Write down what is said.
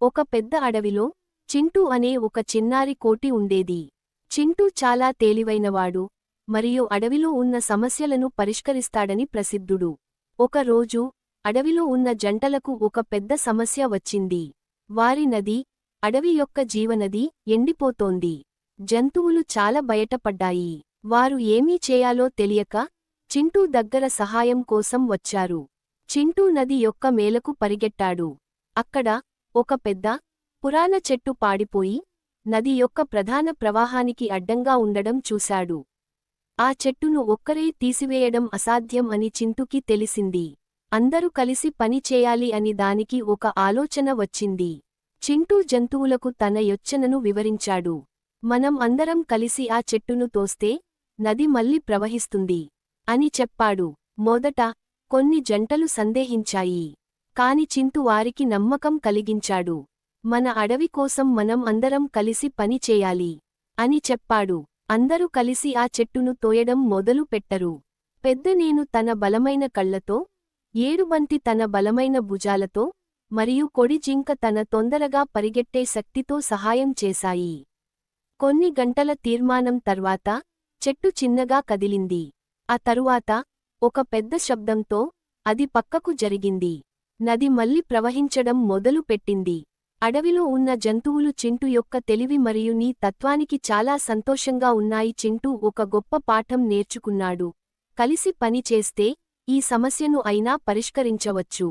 ఒక పెద్ద అడవిలో చింటూ అనే ఒక చిన్నారి కోటి ఉండేది. చింటూ చాలా తేలివైనవాడు మరియు అడవిలో ఉన్న సమస్యలను పరిష్కరిస్తాడని ప్రసిద్ధుడు. ఒకరోజు అడవిలో ఉన్న జంటలకు ఒక పెద్ద సమస్య వచ్చింది. వారి నది, అడవి యొక్క జీవనది, ఎండిపోతోంది. జంతువులు చాలా బయటపడ్డాయి. వారు ఏమీ చేయాలో తెలియక చింటూ దగ్గర సహాయం కోసం వచ్చారు. చింటూ నది యొక్క మేలకు పరిగెట్టాడు. అక్కడ ఒక పెద్ద, పురాణ చెట్టు పాడిపోయి నది యొక్క ప్రధాన ప్రవాహానికి అడ్డంగా ఉండడం చూశాడు. ఆ చెట్టును ఒక్కరే తీసివేయడం అసాధ్యం అని చింటూకి తెలిసింది. అందరూ కలిసి పని చేయాలి అని దానికి ఒక ఆలోచన వచ్చింది. చింటూ జంతువులకు తన యోచనను వివరించాడు. మనం అందరం కలిసి ఆ చెట్టును తోస్తే నది మళ్ళీ ప్రవహిస్తుంది అని చెప్పాడు. మొదట కొన్ని జంటలు సందేహించాయి. కాని చింటూ వారికి నమ్మకం కలిగించాడు. మన అడవి కోసం మనం అందరం కలిసి పని చేయాలి అని చెప్పాడు. అందరూ కలిసి ఆ చెట్టును తోయడం మొదలు పెట్టరు. పెద్ద నేను తన బలమైన కళ్లతో, ఏడుబంతి తన బలమైన భుజాలతో మరియు కొడి జింక తన తొందరగా పరిగెట్టే శక్తితో సహాయం చేశాయి. కొన్ని గంటల తీర్మానం తర్వాత చెట్టు చిన్నగా కదిలింది. ఆ తరువాత ఒక పెద్ద శబ్దంతో అది పక్కకు జరిగింది. నది మళ్ళీ ప్రవహించడం మొదలు పెట్టింది. అడవిలో ఉన్న జంతువులు చింటూ యొక్క తెలివి మరియు నీ తత్వానికి చాలా సంతోషంగా ఉన్నాయి. చింటూ ఒక గొప్ప పాఠం నేర్చుకున్నాడు. కలిసి పని చేస్తే ఈ సమస్యను అయినా పరిష్కరించవచ్చు.